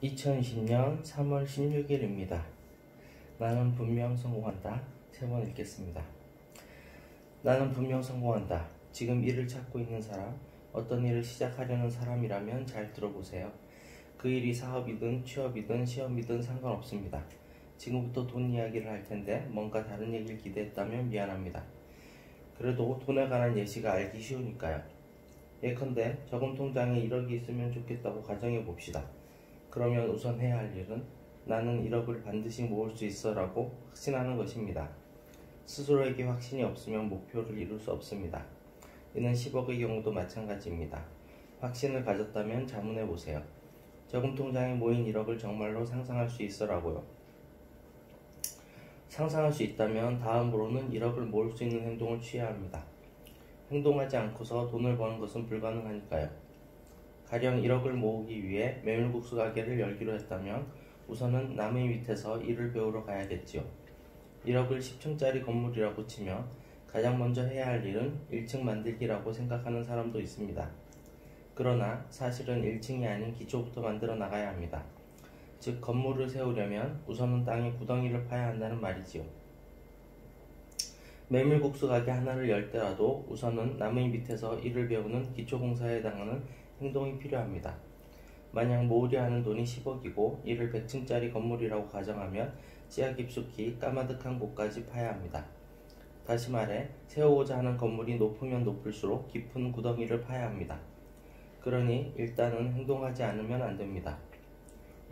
2020년 3월 16일입니다. 나는 분명 성공한다. 세 번 읽겠습니다. 나는 분명 성공한다. 지금 일을 찾고 있는 사람, 어떤 일을 시작하려는 사람이라면 잘 들어보세요. 그 일이 사업이든 취업이든 시험이든 상관없습니다. 지금부터 돈 이야기를 할 텐데 뭔가 다른 얘기를 기대했다면 미안합니다. 그래도 돈에 관한 예시가 알기 쉬우니까요. 예컨대 저금 통장에 1억이 있으면 좋겠다고 가정해 봅시다. 그러면 우선 해야 할 일은 나는 1억을 반드시 모을 수 있어 라고 확신하는 것입니다. 스스로에게 확신이 없으면 목표를 이룰 수 없습니다. 이는 10억의 경우도 마찬가지입니다. 확신을 가졌다면 자문해 보세요. 저금 통장에 모인 1억을 정말로 상상할 수 있어 라고요. 상상할 수 있다면 다음으로는 1억을 모을 수 있는 행동을 취해야 합니다. 행동하지 않고서 돈을 버는 것은 불가능하니까요. 가령 1억을 모으기 위해 메밀국수 가게를 열기로 했다면 우선은 남의 밑에서 일을 배우러 가야겠지요. 1억을 10층짜리 건물이라고 치면 가장 먼저 해야 할 일은 1층 만들기라고 생각하는 사람도 있습니다. 그러나 사실은 1층이 아닌 기초부터 만들어 나가야 합니다. 즉 건물을 세우려면 우선은 땅에 구덩이를 파야 한다는 말이지요. 메밀국수 가게 하나를 열 때라도 우선은 남의 밑에서 일을 배우는 기초공사에 해당하는 행동이 필요합니다. 만약 모으려 하는 돈이 10억이고 이를 100층짜리 건물이라고 가정하면 지하 깊숙이 까마득한 곳까지 파야 합니다. 다시 말해 세우고자 하는 건물이 높으면 높을수록 깊은 구덩이를 파야 합니다. 그러니 일단은 행동하지 않으면 안 됩니다.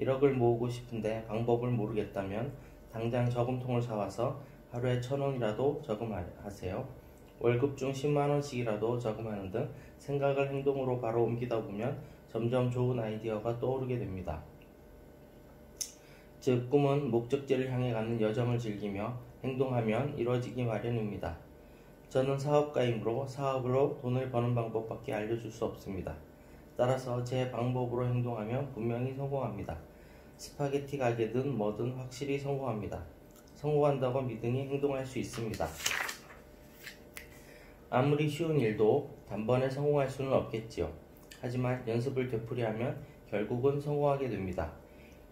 1억을 모으고 싶은데 방법을 모르겠다면 당장 저금통을 사와서 하루에 1,000원이라도 저금하세요. 월급 중 10만원씩이라도 저금하는 등 생각을 행동으로 바로 옮기다 보면 점점 좋은 아이디어가 떠오르게 됩니다. 즉 꿈은 목적지를 향해 가는 여정을 즐기며 행동하면 이루어지기 마련입니다. 저는 사업가이므로 사업으로 돈을 버는 방법밖에 알려줄 수 없습니다. 따라서 제 방법으로 행동하면 분명히 성공합니다. 스파게티 가게든 뭐든 확실히 성공합니다. 성공한다고 믿으니 행동할 수 있습니다. 아무리 쉬운 일도 단번에 성공할 수는 없겠지요. 하지만 연습을 되풀이하면 결국은 성공하게 됩니다.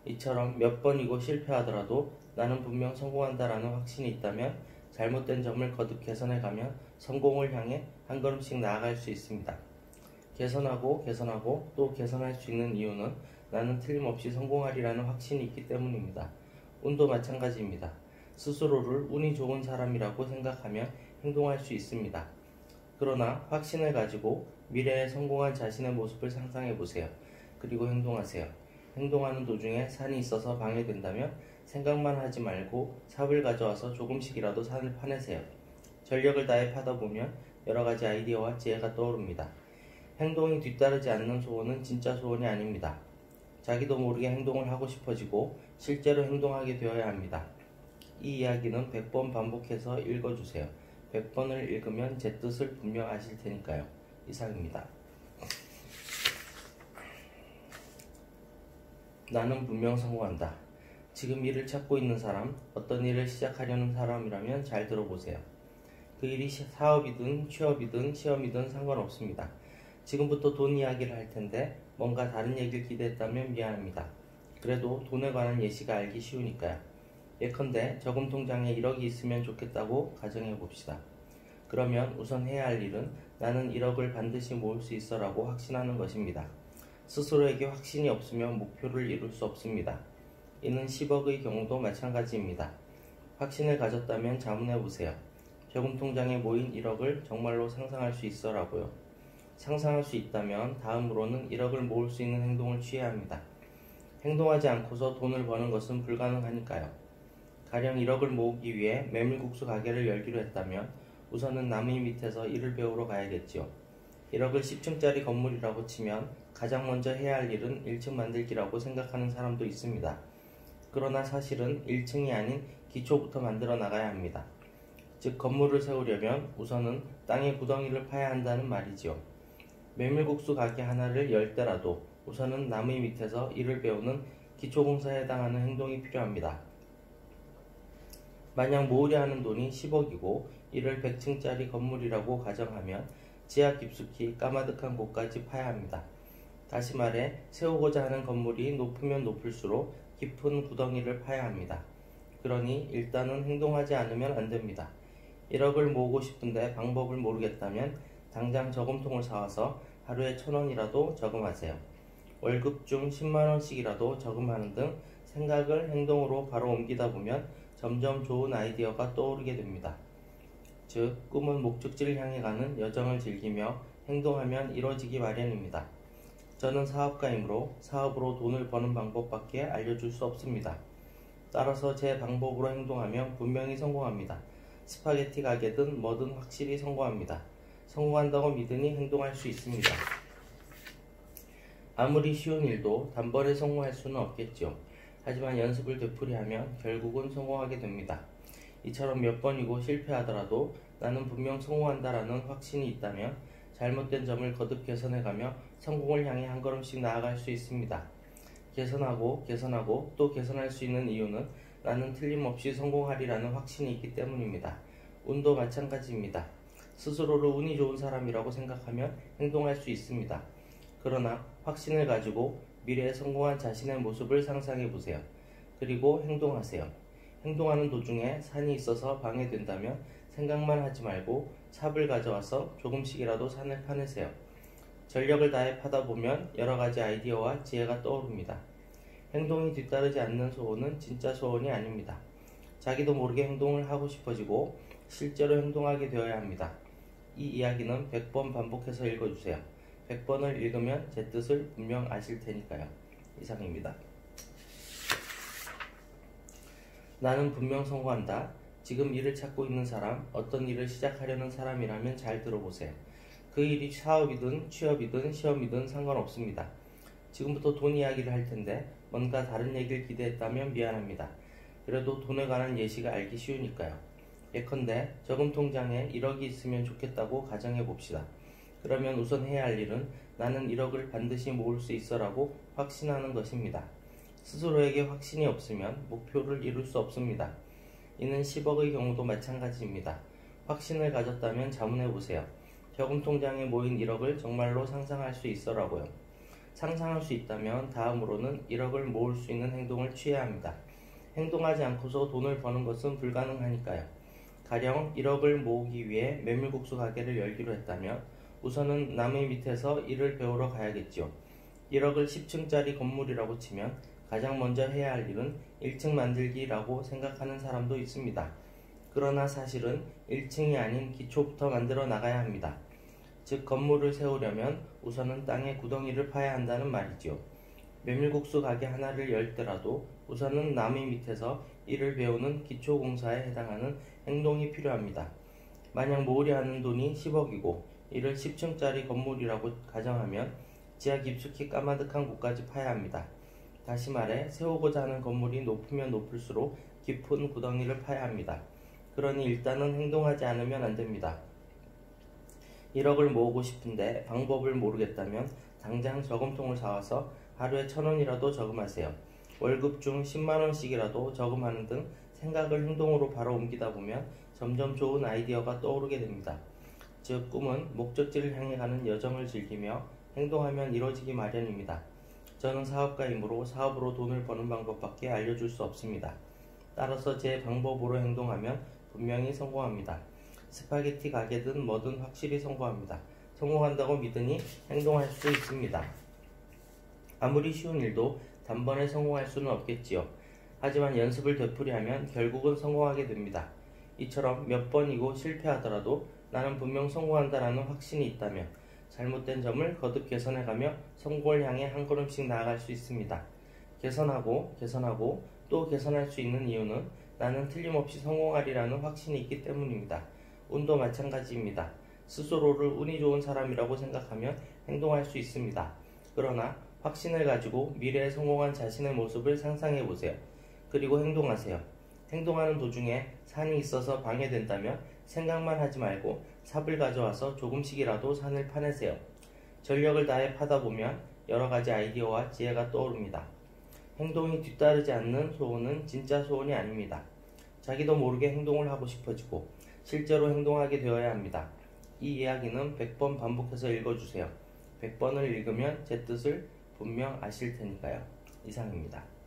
이처럼 몇 번이고 실패하더라도 나는 분명 성공한다라는 확신이 있다면 잘못된 점을 거듭 개선해가면 성공을 향해 한 걸음씩 나아갈 수 있습니다. 개선하고 또 개선할 수 있는 이유는 나는 틀림없이 성공하리라는 확신이 있기 때문입니다. 운도 마찬가지입니다. 스스로를 운이 좋은 사람이라고 생각하면 행동할 수 있습니다. 그러나 확신을 가지고 미래에 성공한 자신의 모습을 상상해 보세요. 그리고 행동하세요. 행동하는 도중에 산이 있어서 방해된다면 생각만 하지 말고 삽을 가져와서 조금씩이라도 산을 파내세요. 전력을 다해 파다 보면 여러 가지 아이디어와 지혜가 떠오릅니다. 행동이 뒤따르지 않는 소원은 진짜 소원이 아닙니다. 자기도 모르게 행동을 하고 싶어지고 실제로 행동하게 되어야 합니다. 이 이야기는 100번 반복해서 읽어주세요. 100번을 읽으면 제 뜻을 분명 아실 테니까요. 이상입니다. 나는 분명 성공한다. 지금 일을 찾고 있는 사람, 어떤 일을 시작하려는 사람이라면 잘 들어보세요. 그 일이 사업이든 취업이든 시험이든 상관없습니다. 지금부터 돈 이야기를 할 텐데 뭔가 다른 얘기를 기대했다면 미안합니다. 그래도 돈에 관한 예시가 알기 쉬우니까요. 예컨대 저금 통장에 1억이 있으면 좋겠다고 가정해 봅시다. 그러면 우선 해야 할 일은 나는 1억을 반드시 모을 수 있어 라고 확신하는 것입니다. 스스로에게 확신이 없으면 목표를 이룰 수 없습니다. 이는 10억의 경우도 마찬가지입니다. 확신을 가졌다면 자문해 보세요. 저금 통장에 모인 1억을 정말로 상상할 수 있어 라고요. 상상할 수 있다면 다음으로는 1억을 모을 수 있는 행동을 취해야 합니다. 행동하지 않고서 돈을 버는 것은 불가능하니까요. 가령 1억을 모으기 위해 메밀국수 가게를 열기로 했다면 우선은 남의 밑에서 일을 배우러 가야겠지요. 1억을 10층짜리 건물이라고 치면 가장 먼저 해야 할 일은 1층 만들기라고 생각하는 사람도 있습니다. 그러나 사실은 1층이 아닌 기초부터 만들어 나가야 합니다. 즉 건물을 세우려면 우선은 땅에 구덩이를 파야 한다는 말이지요. 메밀국수 가게 하나를 열 때라도 우선은 남의 밑에서 일을 배우는 기초공사에 해당하는 행동이 필요합니다. 만약 모으려 하는 돈이 10억이고 이를 100층짜리 건물이라고 가정하면 지하 깊숙이 까마득한 곳까지 파야 합니다. 다시 말해 세우고자 하는 건물이 높으면 높을수록 깊은 구덩이를 파야 합니다. 그러니 일단은 행동하지 않으면 안 됩니다. 1억을 모으고 싶은데 방법을 모르겠다면 당장 저금통을 사와서 하루에 1,000원이라도 저금하세요. 월급 중 10만원씩이라도 저금하는 등 생각을 행동으로 바로 옮기다 보면 점점 좋은 아이디어가 떠오르게 됩니다. 즉, 꿈은 목적지를 향해 가는 여정을 즐기며 행동하면 이뤄지기 마련입니다. 저는 사업가이므로 사업으로 돈을 버는 방법밖에 알려줄 수 없습니다. 따라서 제 방법으로 행동하면 분명히 성공합니다. 스파게티 가게든 뭐든 확실히 성공합니다. 성공한다고 믿으니 행동할 수 있습니다. 아무리 쉬운 일도 단번에 성공할 수는 없겠죠. 하지만 연습을 되풀이하면 결국은 성공하게 됩니다. 이처럼 몇 번이고 실패하더라도 나는 분명 성공한다라는 확신이 있다면 잘못된 점을 거듭 개선해가며 성공을 향해 한 걸음씩 나아갈 수 있습니다. 개선하고 또 개선할 수 있는 이유는 나는 틀림없이 성공하리라는 확신이 있기 때문입니다. 운도 마찬가지입니다. 스스로를 운이 좋은 사람이라고 생각하면 행동할 수 있습니다. 그러나 확신을 가지고 미래에 성공한 자신의 모습을 상상해 보세요. 그리고 행동하세요. 행동하는 도중에 산이 있어서 방해된다면 생각만 하지 말고 삽을 가져와서 조금씩이라도 산을 파내세요. 전력을 다해 파다 보면 여러 가지 아이디어와 지혜가 떠오릅니다. 행동이 뒤따르지 않는 소원은 진짜 소원이 아닙니다. 자기도 모르게 행동을 하고 싶어지고 실제로 행동하게 되어야 합니다. 이 이야기는 100번 반복해서 읽어주세요. 100번을 읽으면 제 뜻을 분명 아실 테니까요. 이상입니다. 나는 분명 성공한다. 지금 일을 찾고 있는 사람, 어떤 일을 시작하려는 사람이라면 잘 들어보세요. 그 일이 사업이든 취업이든 시험이든 상관없습니다. 지금부터 돈 이야기를 할 텐데 뭔가 다른 얘기를 기대했다면 미안합니다. 그래도 돈에 관한 예시가 알기 쉬우니까요. 예컨대 저금 통장에 1억이 있으면 좋겠다고 가정해 봅시다. 그러면 우선 해야 할 일은 나는 1억을 반드시 모을 수 있어라고 확신하는 것입니다. 스스로에게 확신이 없으면 목표를 이룰 수 없습니다. 이는 10억의 경우도 마찬가지입니다. 확신을 가졌다면 자문해 보세요. 저금 통장에 모인 1억을 정말로 상상할 수 있어라고요. 상상할 수 있다면 다음으로는 1억을 모을 수 있는 행동을 취해야 합니다. 행동하지 않고서 돈을 버는 것은 불가능하니까요. 가령 1억을 모으기 위해 메밀국수 가게를 열기로 했다면 우선은 남의 밑에서 일을 배우러 가야겠죠. 1억을 10층짜리 건물이라고 치면 가장 먼저 해야 할 일은 1층 만들기라고 생각하는 사람도 있습니다. 그러나 사실은 1층이 아닌 기초부터 만들어 나가야 합니다. 즉 건물을 세우려면 우선은 땅에 구덩이를 파야 한다는 말이지요. 메밀국수 가게 하나를 열 때라도 우선은 남의 밑에서 일을 배우는 기초공사에 해당하는 행동이 필요합니다. 만약 모으려 하는 돈이 10억이고 이를 10층짜리 건물이라고 가정하면 지하 깊숙이 까마득한 곳까지 파야 합니다. 다시 말해 세우고자 하는 건물이 높으면 높을수록 깊은 구덩이를 파야 합니다. 그러니 일단은 행동하지 않으면 안 됩니다. 1억을 모으고 싶은데 방법을 모르겠다면 당장 저금통을 사와서 하루에 1,000원이라도 저금하세요. 월급 중 10만원씩이라도 저금하는 등 생각을 행동으로 바로 옮기다 보면 점점 좋은 아이디어가 떠오르게 됩니다. 즉 꿈은 목적지를 향해 가는 여정을 즐기며 행동하면 이뤄지기 마련입니다. 저는 사업가이므로 사업으로 돈을 버는 방법밖에 알려줄 수 없습니다. 따라서 제 방법으로 행동하면 분명히 성공합니다. 스파게티 가게든 뭐든 확실히 성공합니다. 성공한다고 믿으니 행동할 수 있습니다. 아무리 쉬운 일도 단번에 성공할 수는 없겠지요. 하지만 연습을 되풀이하면 결국은 성공하게 됩니다. 이처럼 몇 번이고 실패하더라도 나는 분명 성공한다라는 확신이 있다면 잘못된 점을 거듭 개선해가며 성공을 향해 한 걸음씩 나아갈 수 있습니다. 개선하고 또 개선할 수 있는 이유는 나는 틀림없이 성공하리라는 확신이 있기 때문입니다. 운도 마찬가지입니다. 스스로를 운이 좋은 사람이라고 생각하면 행동할 수 있습니다. 그러나 확신을 가지고 미래에 성공한 자신의 모습을 상상해 보세요. 그리고 행동하세요. 행동하는 도중에 산이 있어서 방해된다면 생각만 하지 말고 삽을 가져와서 조금씩이라도 산을 파내세요. 전력을 다해 파다 보면 여러 가지 아이디어와 지혜가 떠오릅니다. 행동이 뒤따르지 않는 소원은 진짜 소원이 아닙니다. 자기도 모르게 행동을 하고 싶어지고 실제로 행동하게 되어야 합니다. 이 이야기는 100번 반복해서 읽어주세요. 100번을 읽으면 제 뜻을 분명 아실 테니까요. 이상입니다.